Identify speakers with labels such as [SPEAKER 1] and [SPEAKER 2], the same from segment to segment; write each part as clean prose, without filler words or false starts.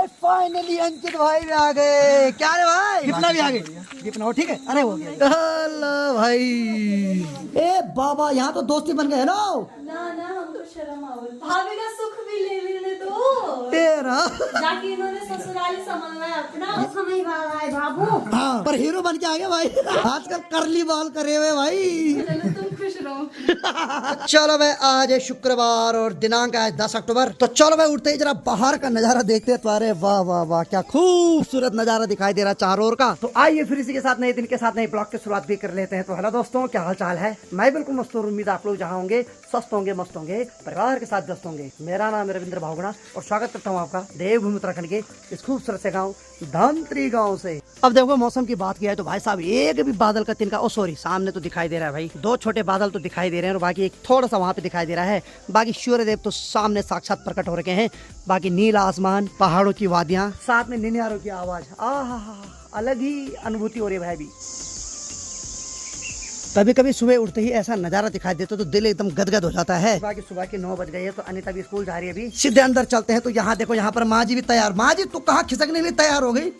[SPEAKER 1] भाई फाइनली अंकित भाई भी आ गए। क्या रे भाई, कितना भी आ गए, कितना हो ठीक है। अरे हो गया। हेलो भाई, ए बाबा यहाँ तो दोस्ती बन गए ना।
[SPEAKER 2] ना हमको शर्म आवल, भाभी का सुख भी ले लेने दो
[SPEAKER 1] तेरा
[SPEAKER 2] जाके इन्होंने ससुराली संभालना है अपना। समय वाला है बाबू।
[SPEAKER 1] हाँ पर हीरो बन के आ गया भाई। आजकल करली बाल करे हुए भाई।
[SPEAKER 2] चलो तुम खुश रहो।
[SPEAKER 1] चलो भाई आज है शुक्रवार और दिनांक है 10 अक्टूबर। तो चलो भाई उठते ही जरा बाहर का नजारा देखते हैं। तुम्हारे वाह वाह वाह क्या खूबसूरत नजारा दिखाई दे रहा चारों ओर का। तो आइए फिर इसी के साथ नए दिन के साथ नए ब्लॉग की शुरुआत भी कर लेते हैं। तो हेलो दोस्तों, क्या हाल चाल है। मैं बिल्कुल मस्त हूँ। उम्मीद आप लोग जहाँ होंगे स्वस्थ होंगे, मस्त होंगे, परिवार के साथ व्यस्त होंगे। मेरा नाम है रविंद्र भावगुणा और स्वागत करता हूँ आपका देवभूमि उत्तराखंड के इस खूबसूरत से गाँव धनत्री गाँव से। अब देखो मौसम की बात किया है तो भाई साहब एक भी बादल का तिनका, ओ सॉरी सामने तो दिखाई दे रहा है भाई, दो छोटे बादल तो दिखाई दे रहे हैं और बाकी एक थोड़ा सा वहाँ पे दिखाई दे रहा है। बाकी सूर्यदेव तो सामने साक्षात प्रकट हो रखे हैं। बाकी नीला आसमान, पहाड़ों की वादियाँ, साथ में निन्यारों की आवाज, अलग ही अनुभूति हो रही है भाई। भी कभी कभी सुबह उठते ही ऐसा नजारा दिखाई देता तो दिल एकदम गदगद हो जाता है। बाकी सुबह के 9 बज गए हैं तो अनिता भी स्कूल जा रही है। अभी सीधे अंदर चलते हैं। तो यहाँ देखो, यहाँ पर माँ जी भी तैयार। माँ जी तू कहाँ खिसकने के लिए तैयार हो गई?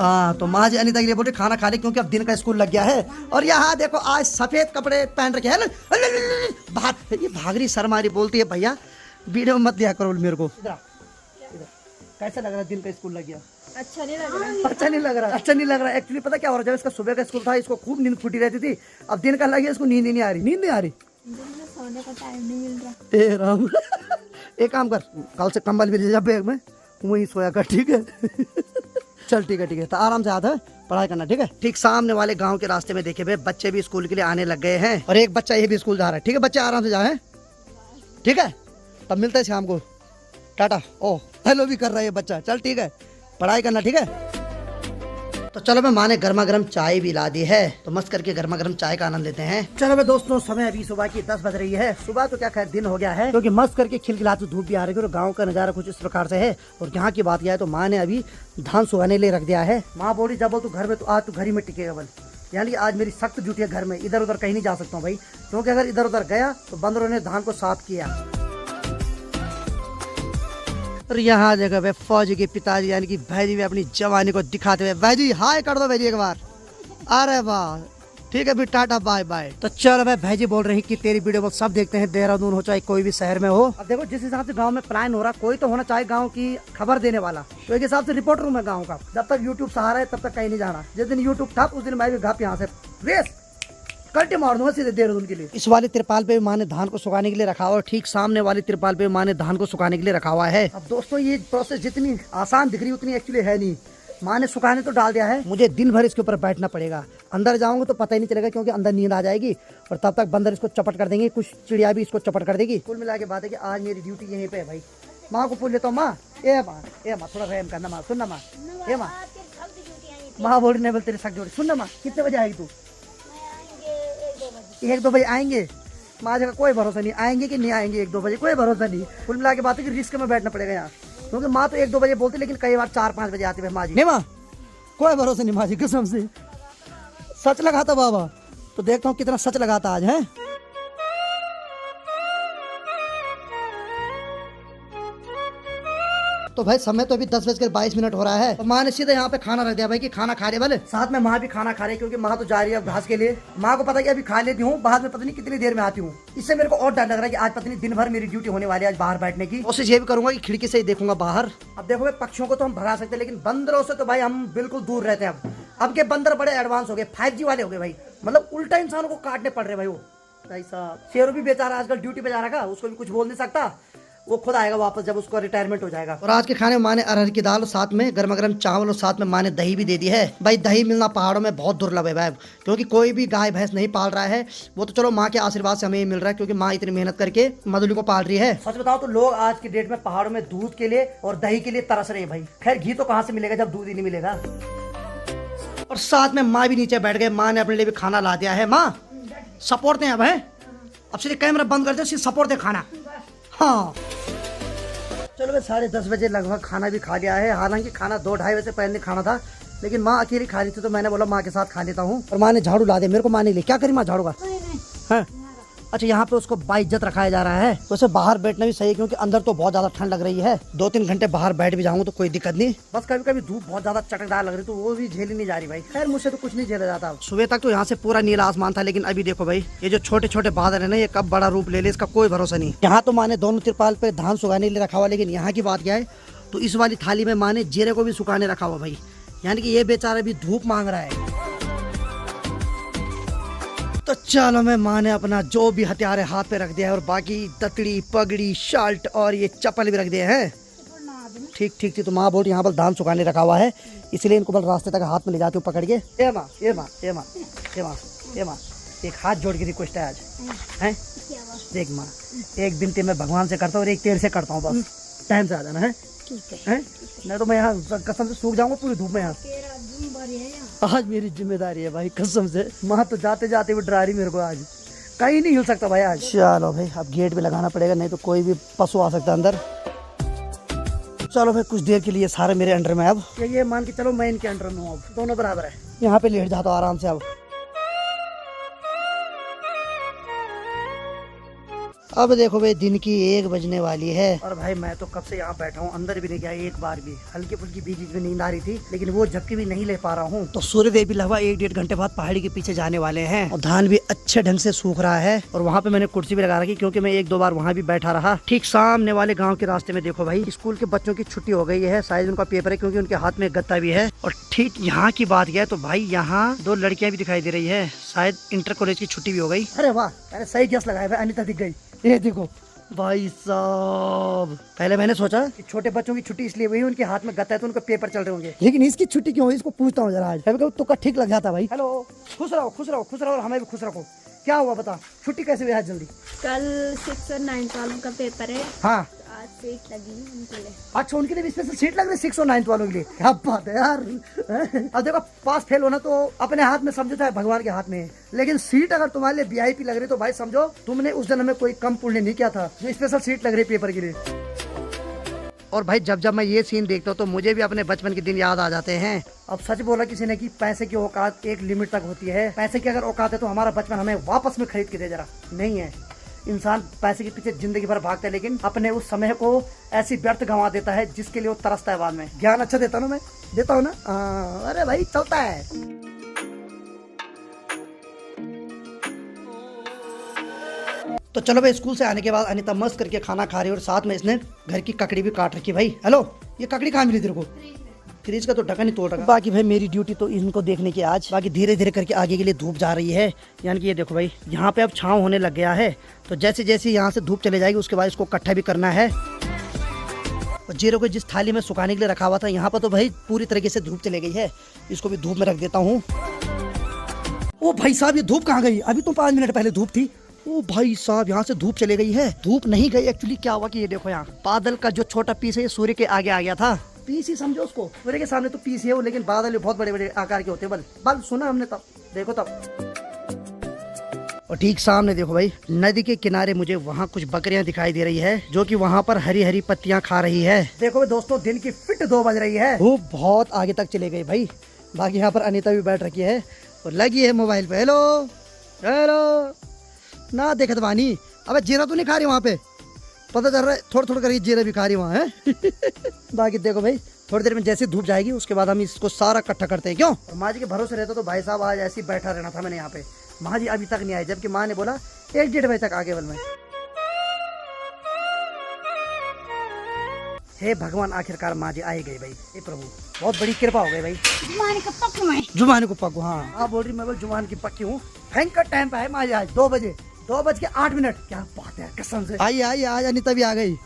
[SPEAKER 1] हाँ तो माँ जी अनिता के लिए बोल रही खाना खा ले क्योंकि अब दिन का स्कूल लग गया है। और यहाँ देखो आज सफेद कपड़े पहन रखे हैं। ये भागरी शर्मारी बोलती है भैया वीडियो मत दिया करो मेरे को। कैसा लग रहा है दिन का स्कूल लग गया?
[SPEAKER 2] अच्छा नहीं लग रहा।
[SPEAKER 1] अच्छा नहीं लग रहा, अच्छा नहीं लग रहा। एक्चुअली पता क्या हो रहा है, जब इसका सुबह का स्कूल था इसको खूब नींद फूटी रहती थी। अब दिन का लग गया इसको नींद नहीं आ रही, नींद नहीं आ रही।
[SPEAKER 2] सोने का टाइम नहीं मिल रहा।
[SPEAKER 1] ए राम एक काम कर, कल से कंबल भी ले जा बैग में, वहीं सोया कर ठीक है। चल ठीक है तो आराम से आता है पढ़ाई करना ठीक है। ठीक सामने वाले गांव के रास्ते में देखे हुए बच्चे भी स्कूल के लिए आने लग गए हैं और एक बच्चा ये भी स्कूल जा रहा है। ठीक है बच्चे आराम से जाए ठीक है। तब मिलते हैं शाम को, टाटा। ओ हेलो भी कर रहा है ये बच्चा। चल ठीक है पढ़ाई करना ठीक है। तो चलो मैं माँ ने गर्मा गर्म चाय भी ला दी है तो मस्त करके गर्मा गर्म चाय का आनंद लेते हैं। चलो भाई दोस्तों, समय अभी सुबह की 10 बज रही है। सुबह तो क्या खैर दिन हो गया है क्योंकि मस्त करके खिलखिलाती धूप भी आ रही है और गांव का नजारा कुछ इस प्रकार से है। और यहाँ की बात यह है तो माँ ने अभी धान सुखाने लिए रख दिया है। माँ बोली जब तू घर में तो आज तू घर ही में टिकेगा बल, यानी आज मेरी सख्त ड्यूटी है घर में, इधर उधर कहीं नहीं जा सकता हूँ भाई, क्योंकि अगर इधर उधर गया तो बंदरों ने धान को साफ किया। और यहाँ देखो भाई फौजी के पिताजी यानी कि भाई जी भी अपनी जवानी को दिखाते हुए। भाई जी हाय कर दो भाई जी एक बार। अरे वाह ठीक है फिर टाटा बाय बाय। तो चलो भाई जी बोल रही कि तेरी वीडियो को सब देखते हैं, देहरादून हो चाहे कोई भी शहर में हो। अब देखो जिस हिसाब से गांव में प्लान हो रहा कोई तो होना चाहिए गांव की खबर देने वाला, तो एक हिसाब से रिपोर्टर हूँ मैं गाँव का। जब तक यूट्यूब सहारा है तब तक कहीं नहीं जाना। जिस दिन यूट्यूब था उस दिन मैं भी घाप यहाँ से रेस कल्टे मार दूंगा सीधे देहरादून के लिए। इस वाले तिरपाल पे माँ ने धान को सुखाने के लिए रखा हुआ है, ठीक सामने वाले तिरपाल पे माँ ने धान को सुखाने के लिए रखा हुआ है। अब दोस्तों ये प्रोसेस जितनी आसान दिख रही उतनी एक्चुअली है नहीं। माँ ने सुखाने तो डाल दिया है, मुझे दिन भर इसके ऊपर बैठना पड़ेगा। अंदर जाऊंगा तो पता ही नहीं चलेगा क्योंकि अंदर नींद आ जाएगी और तब तक बंदर इसको चपट कर देंगे, कुछ चिड़िया भी इसको चपट कर देगी। कुल मिला के बात है कि आज मेरी ड्यूटी यहीं पे है भाई। माँ को पूछ लेता हूँ, माँ ए माँ थोड़ा रहम करना माँ, सुनना माँ। ए माँ बोल नहीं बोल तेरे सक जोड़ी। सुनना माँ कितने बजे आएगी तू? 1-2 बजे आएंगे। माँ जगह कोई भरोसा नहीं, आएंगे कि नहीं आएंगे 1-2 बजे कोई भरोसा नहीं। कुल मिला के बात है कि रिस्क में बैठना पड़ेगा यहाँ, क्योंकि माँ तो 1-2 बजे बोलती लेकिन कई बार 4-5 बजे आती है माँ जी। नहीं माँ कोई भरोसा नहीं माँ जी कसम से, सच लगाता बाबा। तो देखता हूँ कितना सच लगाता आज है। तो भाई समय तो अभी 10:22 हो रहा है। तो माँ ने सीधे यहाँ पे खाना रख दिया भाई कि खाना खा रहे वाले। साथ में माँ भी खाना खा रही है क्योंकि माँ तो जा रही है घास के लिए। माँ को पता है कि अभी खा लेती हूँ, बाद में पता नहीं कितनी देर में आती हूँ। इससे मेरे को और डर लग रहा है कि आज पता नहीं दिन भर मेरी ड्यूटी होने वाली है आज बाहर बैठने की। कोशिश ये भी करूंगा कि खिड़की से ही देखूंगा बाहर। अब देखो भाई पक्षियों को तो हम भगा सकते हैं लेकिन बंदरों से तो भाई हम बिल्कुल दूर रहते हैं। अब के बंदर बड़े एडवांस हो गए, 5G वाले हो गए भाई, मतलब उल्टा इंसानों को काटने पड़ रहे भाई। वो भाई साहब शेरू भी बेचारा आजकल ड्यूटी पे जा रहा है, उसको भी कुछ बोल नहीं सकता, वो खुद आएगा वापस जब उसका रिटायरमेंट हो जाएगा। और आज के खाने में माँ ने अरहर की दाल और साथ में गर्मा गर्म चावल और साथ में माँ ने दही भी दे दी है। भाई दही मिलना पहाड़ों में बहुत दुर्लभ है भाई, क्योंकि कोई भी गाय भैंस नहीं पाल रहा है। वो तो चलो माँ के आशीर्वाद से हमें ये मिल रहा है क्योंकि माँ इतनी मेहनत करके मधुली को पाल रही है। सच बताओ तो लोग आज की डेट में पहाड़ों में दूध के लिए और दही के लिए तरस रहे हैं भाई। खैर घी तो कहाँ से मिलेगा जब दूध ही नहीं मिलेगा। और साथ में माँ भी नीचे बैठ गए, माँ ने अपने लिए भी खाना ला दिया है। माँ सपोर्ट दें अब है, अब सीधे कैमरा बंद कर दे, सपोर्ट दे खाना। हाँ चलो भाई 10:30 बजे लगभग खाना भी खा लिया है। हालांकि खाना 2-2:30 बजे पहले खाना था लेकिन माँ अकेली खा रही थी तो मैंने बोला माँ के साथ खा लेता हूँ। और माँ ने झाड़ू ला दिया मेरे को। माँ ने ले क्या करी माँ झाड़ू का? हाँ अच्छा यहाँ पे उसको बाइज्जत रखाया जा रहा है। वैसे बाहर बैठना भी सही है क्योंकि अंदर तो बहुत ज्यादा ठंड लग रही है। 2-3 घंटे बाहर बैठ भी जाऊंगा तो कोई दिक्कत नहीं। बस कभी कभी धूप बहुत ज्यादा चटकदार लग रही तो वो भी झेली नहीं जा रही भाई। खैर मुझसे तो कुछ नहीं झेला जाता। सुबह तक तो यहाँ से पूरा नीला आसमान था, लेकिन अभी देखो भाई ये जो छोटे छोटे बादल है ना, ये कब बड़ा रूप ले ले इसका कोई भरोसा नहीं। यहाँ तो माँ ने दोनों तिरपाल पे धान सुखाने के लिए रखा हुआ, लेकिन यहाँ की बात क्या है तो इस वाली थाली में माँ ने जीरे को भी सुखाने रखा हुआ भाई। यानी कि ये बेचारा भी धूप मांग रहा है। तो चलो मैं माँ ने अपना जो भी हथियार है हाथ पे रख दिया है और बाकी ततड़ी पगड़ी शर्ट और ये चप्पल भी रख दिए हैं। ठीक ठीक थी। तो माँ बोल यहाँ पर धान सुखाने रखा हुआ है, इसलिए इनको बल रास्ते तक हाथ में ले जाती हूँ पकड़ के। ये माँ ये माँ ये माँ ये माँ ये माँ एक हाथ जोड़ के रिक्वेस्ट है आज है। देख माँ एक बिनती मैं भगवान से करता हूँ और एक तेरे से करता हूँ, बस टाइम से आ जाना है। नहीं तो मैं यहाँ कसम से सूख जाऊंगा पूरी धूप में। यहाँ आज मेरी जिम्मेदारी है भाई कसम से। माँ तो जाते जाते भी डरा रही मेरे को, आज कहीं नहीं हिल सकता भाई आज। चलो भाई अब गेट भी लगाना पड़ेगा, नहीं तो कोई भी पशु आ सकता है अंदर। चलो भाई कुछ देर के लिए सारे मेरे अंडर में। अब ये मान के चलो मैं इनके अंडर में हूँ, अब दोनों बराबर है। यहाँ पे लेट जाता हूँ आराम से। अब देखो भाई दिन की 1 बजने वाली है और भाई मैं तो कब से यहाँ बैठा हूँ, अंदर भी नहीं गया एक बार भी। हल्की फुल्की बीच में नींद आ रही थी, लेकिन वो झपकी भी नहीं ले पा रहा हूँ। तो सूर्यदेव भी लगभग 1-1.5 घंटे बाद पहाड़ी के पीछे जाने वाले हैं और धान भी अच्छे ढंग से सूख रहा है। और वहाँ पे मैंने कुर्सी भी लगा रखी क्योंकि मैं 1-2 बार वहाँ भी बैठा रहा। ठीक सामने वाले गाँव के रास्ते में देखो भाई स्कूल के बच्चों की छुट्टी हो गई है, शायद उनका पेपर है क्योंकि उनके हाथ में गत्ता भी है। और ठीक यहाँ की बात क्या है तो भाई यहाँ 2 लड़कियां भी दिखाई दे रही है, शायद इंटर कॉलेज की छुट्टी भी हो गई। अरे वाह मैंने सही गैस लगाया भाई, अनिता दिख गई। ये देखो भाई साहब, पहले मैंने सोचा कि छोटे बच्चों की छुट्टी इसलिए हुई उनके हाथ में गत्ता है तो उनके पेपर चल रहे होंगे, लेकिन इसकी छुट्टी क्यों हुई इसको पूछता हूँ जरा। आज तुक्का ठीक लग जाता भाई। हेलो खुश रहो खुश रहो खुश रहो और हमें भी खुश रखो। क्या हुआ बता, छुट्टी कैसे हुई आज जल्दी?
[SPEAKER 2] कल 6 और 9 वालों का पेपर है।
[SPEAKER 1] हाँ
[SPEAKER 2] आज सीट लगी उनके लिए।
[SPEAKER 1] अच्छा उनके लिए भी स्पेशल सीट लग रही है 6 और 9 वालों के लिए? क्या बात है यार। अब देखो पास फेल होना तो अपने हाथ में समझो चाहे भगवान के हाथ में है, लेकिन सीट अगर तुम्हारे लिए VIP लग रही तो भाई समझो तुमने उस जन्म में कोई कम पुण्य नहीं किया था जो स्पेशल सीट लग रही पेपर के लिए। और भाई जब जब मैं ये सीन देखता हूँ तो मुझे भी अपने बचपन के दिन याद आ जाते हैं। अब सच बोला किसी ने कि पैसे की औकात एक लिमिट तक होती है। पैसे की अगर औकात है तो हमारा बचपन हमें वापस में खरीद के दे जरा। नहीं है, इंसान पैसे के पीछे जिंदगी भर भागता है लेकिन अपने उस समय को ऐसी व्यर्थ गंवा देता है जिसके लिए वो तरसता है बाद में। ज्ञान अच्छा देता ना, मैं देता हूँ ना। अरे भाई चलता है। तो चलो भाई स्कूल से आने के बाद अनिता मस्त करके खाना खा रही है और साथ में इसने घर की ककड़ी भी काट रखी। भाई हेलो ये ककड़ी कहाँ मिली तेरे को? फ्रिज का तो ढक्कन ही तोड़ रखा। बाकी भाई मेरी ड्यूटी तो इनको देखने की आज। बाकी धीरे धीरे करके आगे के लिए धूप जा रही है, यानी कि ये देखो भाई यहाँ पे अब छांव होने लग गया है। तो जैसे जैसे यहाँ से धूप चले जाएगी उसके बाद इसको इकट्ठा भी करना है। और जीरो को जिस थाली में सुखाने के लिए रखा हुआ था यहाँ पर तो भाई पूरी तरीके से धूप चले गई है, इसको भी धूप में रख देता हूँ। ओ भाई साहब ये धूप कहाँ गई? अभी तो 5 मिनट पहले धूप थी। ओ भाई साहब यहाँ से धूप चले गई है। धूप नहीं गई एक्चुअली, क्या हुआ कि ये देखो यहाँ बादल का जो छोटा पीस है ये सूर्य के आगे आ गया था। पीस ही समझो उसको, सूर्य के सामने तो पीस है वो, लेकिन बादल बहुत बड़े बड़े आकार के होते हैं। बल सुना हमने तब, देखो तब। और ठीक सामने देखो भाई नदी के किनारे मुझे वहाँ कुछ बकरियां दिखाई दे रही है जो कि वहाँ पर हरी हरी पत्तियां खा रही है। देखो भाई दोस्तों दिन की फिट 2 बज रही है, धूप बहुत आगे तक चले गई भाई। बाकी यहाँ पर अनीता भी बैठ रखी है और लगी है मोबाइल पे। हेलो हेलो ना देखत बानी। अबे जीरा तो नहीं खा रही वहाँ पे? पता चल रहा है थोड़ा थोड़ा करके जीरा भी खा रही वहाँ है। बाकी देखो भाई थोड़ी देर में जैसे धूप जाएगी उसके बाद हम इसको सारा इकट्ठा करते हैं। क्यों? और माँ जी के भरोसे रहता तो भाई साहब आज ऐसे ही बैठा रहना था मैंने यहाँ पे। माँ जी अभी तक नहीं आए, जबकि माँ ने बोला 1-1.5 बजे तक आ केवल में। हे भगवान आखिरकार माँ जी आई गई भाई। हे प्रभु बहुत बड़ी कृपा हो गई भाई। जुबान को पक्कू। हाँ आप बोल रही मैं बोल जुबान की पक्की हूँ। भयंकर टाइम पे है माँ जी आज 2 बजे 2:08। क्या बात है कसम से। आई आई आज अनिता भी आ गई।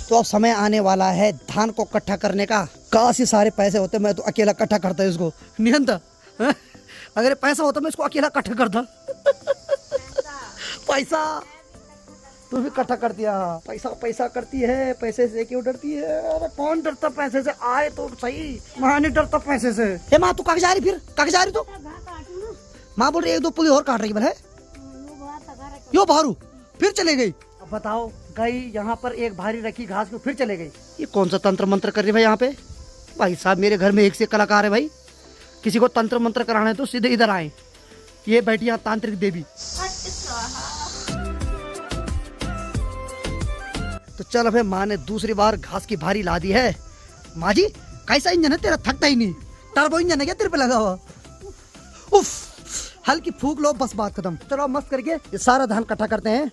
[SPEAKER 1] तो अब समय आने वाला है धान को इकट्ठा करने का। काफी सारे पैसे होते मैं तो अकेला इकट्ठा करता इसको नियंता। अगर पैसा होता मैं इसको अकेला इकट्ठा करता। पैसा तू भी इकट्ठा करती है। पैसा पैसा करती है, पैसे से क्यों डरती है? अरे कौन डरता पैसे से? आए तो सही, माँ नहीं डरता पैसे से। हे माँ तू कहाँ जा रही? फिर कहाँ जा रही तू? माँ बोल रही 1-2 पुली और काट रही है। यो भारू फिर चले गई। अब बताओ गई यहाँ पर एक भारी रखी घास को फिर चले गई। ये कौन सा तंत्र मंत्र कर रही भाई यहाँ पे? भाई साहब मेरे घर में एक से कलाकार है भाई। किसी को तंत्र मंत्र कराना है तो सीधे इधर आए। ये बैठी यहाँ तांत्रिक देवी। तो चल फिर माँ ने दूसरी बार घास की भारी ला दी है। माँ जी कैसा इंजन है तेरा, थकता ही नहीं, टर्बो इंजन है क्या तेरे पे लगा हुआ? उफ, हल्की फूक लो बस बात खत्म। चलो मस्त करके ये सारा धान इकट्ठा करते हैं।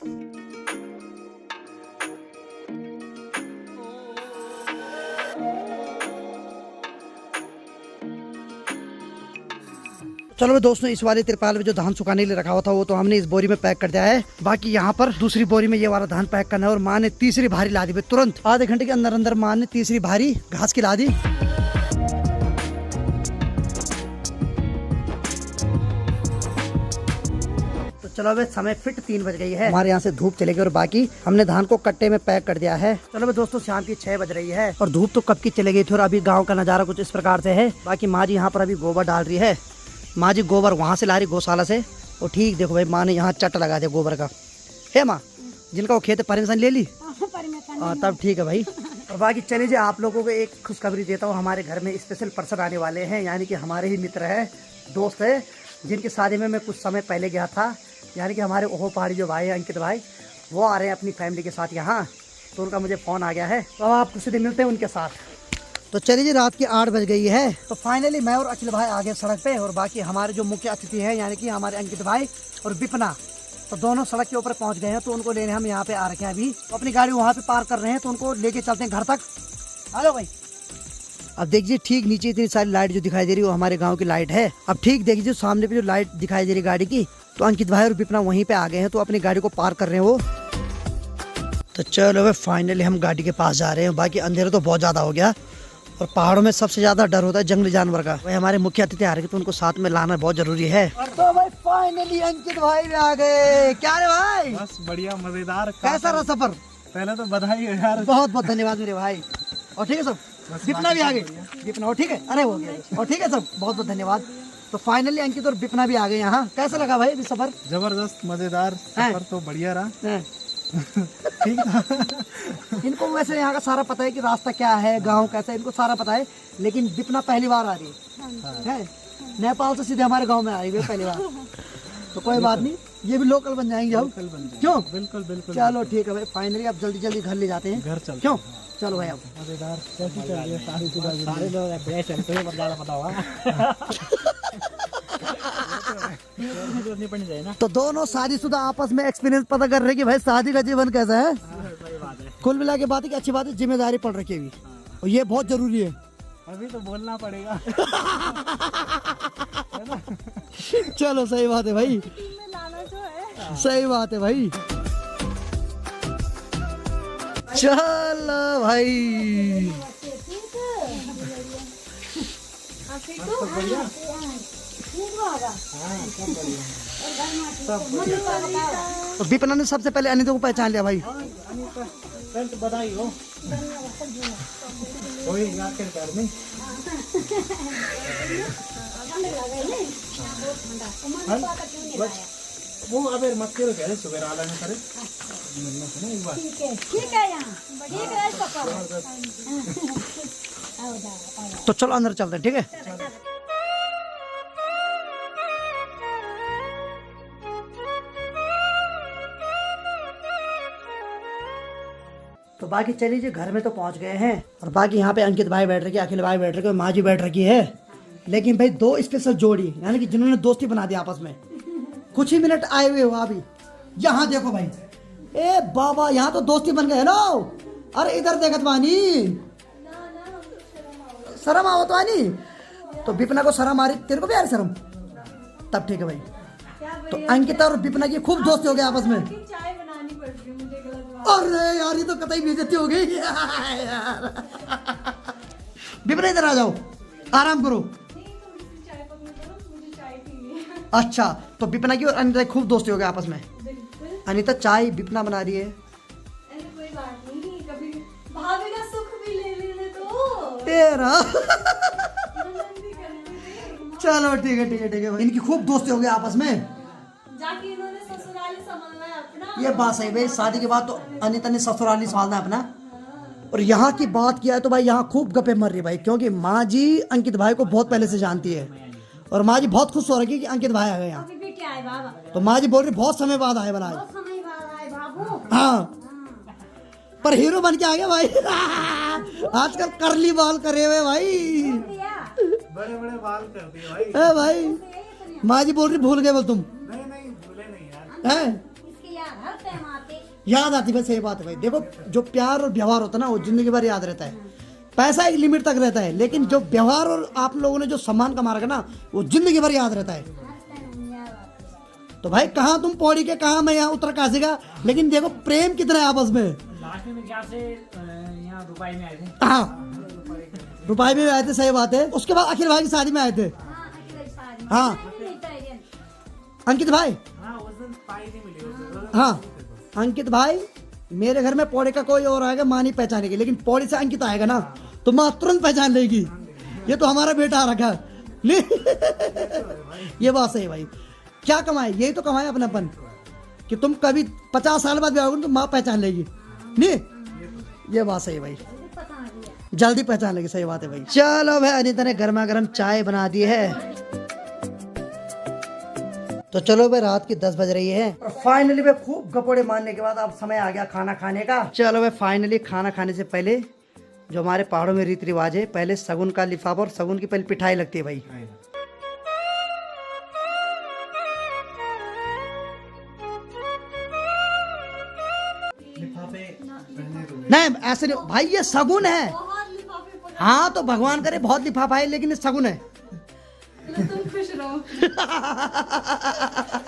[SPEAKER 1] चलो भाई दोस्तों, इस वाले तिरपाल में जो धान सुखाने के लिए रखा हुआ था वो तो हमने इस बोरी में पैक कर दिया है। बाकी यहाँ पर दूसरी बोरी में ये वाला धान पैक करना है। और माँ ने तीसरी भारी ला दी भाई, तुरंत आधे घंटे के अंदर अंदर माँ ने तीसरी भारी घास की ला दी। तो चलो भाई समय फिट 3 बज गई है, हमारे यहाँ से धूप चलेगी और बाकी हमने धान को कट्टे में पैक कर दिया है। चलो भाई दोस्तों, शाम की 6 बज रही है और धूप तो कब की चले गई थी। और अभी गाँव का नजारा कुछ इस प्रकार से है। बाकी माँ जी यहाँ पर अभी गोबर डाल रही है। माँ जी गोबर वहाँ से ला रही गौशाला से। और ठीक देखो भाई, माँ ने यहाँ चट लगा दिया गोबर का। है माँ, जिनका वो खेत परमिशन ले ली? तब ठीक है भाई। और बाकी चलिए जी, आप लोगों को एक खुशखबरी देता हूँ। हमारे घर में स्पेशल पर्सन आने वाले हैं, यानी कि हमारे ही मित्र है, दोस्त है, जिनकी शादी में मैं कुछ समय पहले गया था। यानी कि हमारे ओहो पहाड़ी जो भाई है, अंकित भाई, वो आ रहे हैं अपनी फैमिली के साथ यहाँ। तो उनका मुझे फ़ोन आ गया है, तो अब आप कुछ दिन मिलते हैं उनके साथ। तो चलिए जी, रात की 8 बज गई है। तो फाइनली मैं और अखिल भाई आ गए सड़क पे। और बाकी हमारे जो मुख्य अतिथि हैं, यानी कि हमारे अंकित भाई और विपना, तो दोनों सड़क के ऊपर पहुंच गए हैं। तो उनको लेने हम यहाँ पे आ रखे हैं अभी। तो अपनी गाड़ी वहाँ पे पार्क कर रहे हैं, तो उनको लेके चलते हैं घर तक। आ जाओ भाई। अब देखिए, ठीक नीचे इतनी सारी लाइट जो दिखाई दे रही है वो हमारे गाँव की लाइट है। अब ठीक देखिए, सामने पे जो लाइट दिखाई दे रही है गाड़ी की, तो अंकित भाई और विपना वहीं पे आ गए हैं। तो अपनी गाड़ी को पार्क कर रहे हैं वो। तो चलो भाई, फाइनली हम गाड़ी के पास जा रहे हैं। बाकी अंधेरा तो बहुत ज्यादा हो गया और पहाड़ों में सबसे ज्यादा डर होता है जंगली जानवर का। भाई हमारे मुख्य अतिथि आ रहे हैं, तो उनको साथ में लाना बहुत जरूरी है। तो भाई फाइनली अंकित भाई भी आ गए। क्या रे भाई?
[SPEAKER 3] बस बढ़िया, मजेदार।
[SPEAKER 1] कैसा रहा सफर?
[SPEAKER 3] पहले तो बधाई है यार।
[SPEAKER 1] बहुत बहुत धन्यवाद मेरे भाई। और ठीक है सब, विपना भी आ गए। विपना और ठीक है, अरे हो गया। और ठीक है सब, बहुत बहुत धन्यवाद। तो फाइनली अंकित और विपना भी आ गए यहाँ। कैसा लगा भाई अभी सफर?
[SPEAKER 3] जबरदस्त, मजेदार सफर तो बढ़िया रहा। ठीक था।
[SPEAKER 1] इनको वैसे यहाँ का सारा पता है कि रास्ता क्या है, गांव कैसा है, इनको सारा पता है। लेकिन विपना पहली बार आ रही है। नेपाल से सीधे हमारे गांव में आ रही है पहली बार। तो कोई बात नहीं, ये भी लोकल बन जाएंगे हम। क्यों?
[SPEAKER 3] बिल्कुल बिल्कुल।
[SPEAKER 1] चलो ठीक है भाई, फाइनली अब जल्दी जल्दी घर ले जाते हैं।
[SPEAKER 3] घर चल।
[SPEAKER 1] क्यों? चलो भाई। अब
[SPEAKER 3] मजेदार कैसी चल रही है सारे लोग ऐसे चलते हैं, ज्यादा पता होगा। ना।
[SPEAKER 1] तो दोनों शादीशुदा आपस में एक्सपीरियंस पता कर रहे हैं कि भाई शादी का जीवन कैसा है। कुल मिला के बात है कि अच्छी बात है, जिम्मेदारी पड़ रखी है और ये बहुत जरूरी है।
[SPEAKER 3] अभी तो बोलना पड़ेगा।
[SPEAKER 1] चलो सही बात है भाई, सही बात है भाई। चलो भाई। तो विपना ने सबसे पहले अनिता को पहचान लिया भाई।
[SPEAKER 3] बधाई हो। वो अबे मत करो, कह रहे सुबह आ लेना करे।
[SPEAKER 2] ठीक है यहाँ, ठीक है पापा।
[SPEAKER 1] तो चलो अंदर चलते हैं, ठीक है। तो बाकी चलिए जी, घर में तो पहुंच गए हैं। और बाकी यहाँ पे अंकित भाई बैठ रखे, अखिल भाई बैठ रखे, माँ जी बैठ रखी है। लेकिन भाई दो स्पेशल जोड़ी, यानी कि जिन्होंने दोस्ती बना दी आपस में, कुछ ही मिनट आए हुए हो अभी। यहाँ देखो भाई, ए बाबा, यहाँ तो दोस्ती बन गए। हेलो, अरे इधर देखत वानी, शर्म आवत वानी। तो विपना को शर्म आ रही, तेरे को भी आ रही शर्म? तब ठीक है भाई। तो अंकिता और विपना की खूब दोस्ती हो गई आपस में।
[SPEAKER 2] चाय बनानी पड़ रही है मुझे, गलत बात।
[SPEAKER 1] अरे यार, ये तो कतई बेइज्जती हो गई यार। विपना इधर आ जाओ, आराम करो।
[SPEAKER 2] चाय पकड़ दो, मुझे चाय पीनी है।
[SPEAKER 1] अच्छा, तो विपना की और अनिता की खूब दोस्ती हो गई आपस में।
[SPEAKER 2] बिल्कुल।
[SPEAKER 1] अनिता चाय विपना बना रही है।
[SPEAKER 2] अरे कोई बात नहीं, कभी भाभी का सुख भी ले लेने दो।
[SPEAKER 1] तेरा
[SPEAKER 2] ननद भी करते थे।
[SPEAKER 1] चलो ठीक है, ठीक है, ठीक है। इनकी खूब दोस्ती हो गई आपस में।
[SPEAKER 2] जाके इन्होंने ससुराल संभालना है अपना।
[SPEAKER 1] ये बात सही भाई, शादी के बाद तो अनिता ने ससुराल ही संभालना है अपना। और यहाँ की बात किया है तो भाई यहाँ खूब गप्पे मर रही भाई, क्योंकि माँ जी अंकित भाई को बहुत पहले से जानती है। और माँ जी बहुत खुश हो रही है कि अंकित भाई आ गए यहाँ।
[SPEAKER 2] अभी बेटे आए बाबा,
[SPEAKER 1] तो माँ जी बोल रही बहुत समय बाद आए बनाए।
[SPEAKER 2] बहुत समय बाद आए बाबू।
[SPEAKER 1] हाँ पर हीरो बन के आ गया भाई। आजकल करली बाल करे हुए भाई,
[SPEAKER 3] बड़े बड़े बाल कर दिए भाई।
[SPEAKER 1] भाई माँ जी बोल रही भूल गए बोल तुम।
[SPEAKER 3] नहीं भूले नहीं यार।
[SPEAKER 1] हैं
[SPEAKER 2] इसके यार हर टाइम आते।
[SPEAKER 1] याद आती बस यही बात है भाई। देखो जो प्यार और व्यवहार होता है ना वो जिंदगी भर याद रहता है। पैसा एक लिमिट तक रहता है, लेकिन जो व्यवहार और आप लोगों ने जो सम्मान कमा रखा ना वो जिंदगी भर याद रहता है।
[SPEAKER 2] हर टाइम याद आते।
[SPEAKER 1] तो भाई कहाँ तुम पौड़ी के, कहाँ मैं यहाँ उत्तरकाशी का, लेकिन देखो प्रेम कितना है आपस में।
[SPEAKER 4] लास्ट में क्या से यहाँ दुबई में आए थे।
[SPEAKER 1] हाँ रुपये में आए थे, सही बात है। उसके बाद अखिल भाई की शादी में आए थे।
[SPEAKER 2] हाँ अखिलेश सारी।
[SPEAKER 1] हाँ।
[SPEAKER 2] नहीं इटालियन।
[SPEAKER 1] अंकित भाई,
[SPEAKER 3] हाँ उस दिन पाई नहीं मिली उस दिन।
[SPEAKER 1] हाँ अंकित भाई, मेरे घर में पौड़ी का कोई और आएगा माँ नहीं पहचानेगी, लेकिन पौड़ी से अंकित आएगा ना तो माँ तुरंत पहचान लेगी, ये तो हमारा बेटा आ रखा है। ये बात सही है भाई। क्या कमाए, यही तो कमाए अपनापन, कि तुम कभी 50 साल बाद भी आओगे तो माँ पहचान लेगी। नहीं ये बात सही है भाई,
[SPEAKER 2] पता नहीं।
[SPEAKER 1] जल्दी पहचान लेगी। सही बात है भाई। चलो भाई अनीता ने गर्मा गर्म चाय बना दी है। तो चलो भाई रात की 10 बज रही है और फाइनली भाई खूब गपोड़े मारने के बाद अब समय आ गया खाना खाने का। चलो भाई फाइनली खाना खाने से पहले जो हमारे पहाड़ों में रीति रिवाज है, पहले सगुन का लिफाफा और सगुन की पहले पिठाई लगती है भाई। नहीं ऐसे नहीं भाई, ये सगुन है।
[SPEAKER 2] बहुत लिफाफे पकड़।
[SPEAKER 1] हाँ तो भगवान करे बहुत लिफाफा है, लेकिन ये सगुन है।
[SPEAKER 2] चलो तुम खुश रहो।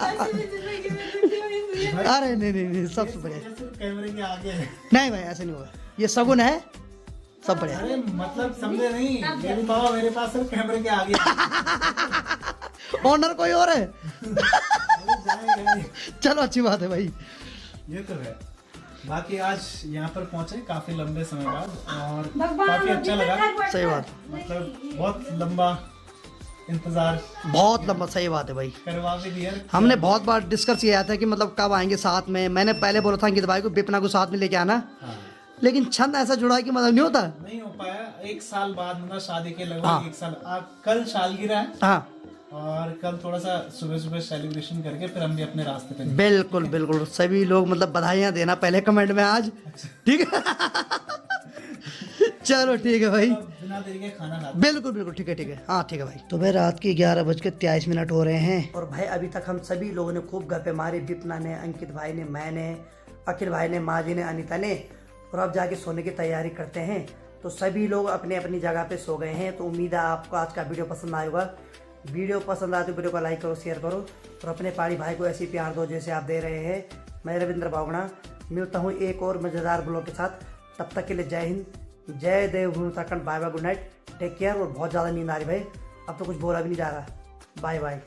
[SPEAKER 2] ऐसी भी जिंदगी में दुखी हुई हुई है।
[SPEAKER 1] अरे नहीं सबसे बढ़िया।
[SPEAKER 3] कैमरे के आगे है।
[SPEAKER 1] नहीं भाई ऐसे नहीं होगा, ये सगुन है, सब बढ़िया।
[SPEAKER 3] अरे मतलब समझे नहीं, मेरी बाबा मेरे पास सिर्फ कैमरे के आगे है।
[SPEAKER 1] ऑनर कोई और है।
[SPEAKER 3] जाएगा।
[SPEAKER 1] चलो अच्छी बात है भाई।
[SPEAKER 3] ये तो है। बाकी आज यहाँ पर पहुंचे काफी लंबे समय बाद और
[SPEAKER 2] भगवान
[SPEAKER 3] काफी अच्छा लगा।
[SPEAKER 1] सही बात,
[SPEAKER 3] मतलब बहुत लंबा इंतजार
[SPEAKER 1] बहुत लंबा, सही बात है भाई।
[SPEAKER 3] करवा भी दिया।
[SPEAKER 1] हमने बहुत बार डिस्कस किया था कि मतलब कब आएंगे साथ में। मैंने पहले बोला था अंकित भाई को विपना को साथ में लेके आना,
[SPEAKER 3] हाँ।
[SPEAKER 1] लेकिन छंद ऐसा जुड़ा है कि मतलब नहीं होता।
[SPEAKER 3] नहीं हो पाया। 1 साल बाद मतलब शादी के लगभग
[SPEAKER 1] हाँ।
[SPEAKER 3] 1 साल। कल सालगिरह है
[SPEAKER 1] हाँ
[SPEAKER 3] और कल थोड़ा सा सुबह सेलिब्रेशन करके फिर हम भी अपने रास्ते पे निकले।
[SPEAKER 1] बिल्कुल बिल्कुल, सभी लोग मतलब बधाइयाँ देना पहले कमेंट में आज, ठीक है। चलो ठीक है भाई,
[SPEAKER 3] अब बिना देरी के खाना खाते।
[SPEAKER 1] बिल्कुल बिल्कुल ठीक है हाँ ठीक है भाई। तो भाई रात की 11:23 हो रहे हैं और भाई अभी तक हम सभी लोगों ने खूब गप्पे मारे। विपना ने, अंकित भाई ने, मैंने, अखिल भाई ने, माँ जी ने, अनीता ने, और अब जाके सोने की तैयारी करते हैं। तो सभी लोग अपने अपनी जगह पे सो गए हैं। तो उम्मीद है आपको आज का वीडियो पसंद आएगा। वीडियो पसंद आए तो वीडियो को लाइक करो, शेयर करो और अपने पहाड़ी भाई को ऐसे प्यार दो जैसे आप दे रहे हैं। मैं रविंद्र बावगुणा मिलता हूँ एक और मज़ेदार ब्लॉग के साथ। तब तक के लिए जय हिंद, जय Devbhoomi Uttarakhand. Bye bye, good night, take care. और बहुत ज़्यादा नींद आ रही भाई, अब तो कुछ बोला भी नहीं जा रहा। Bye bye.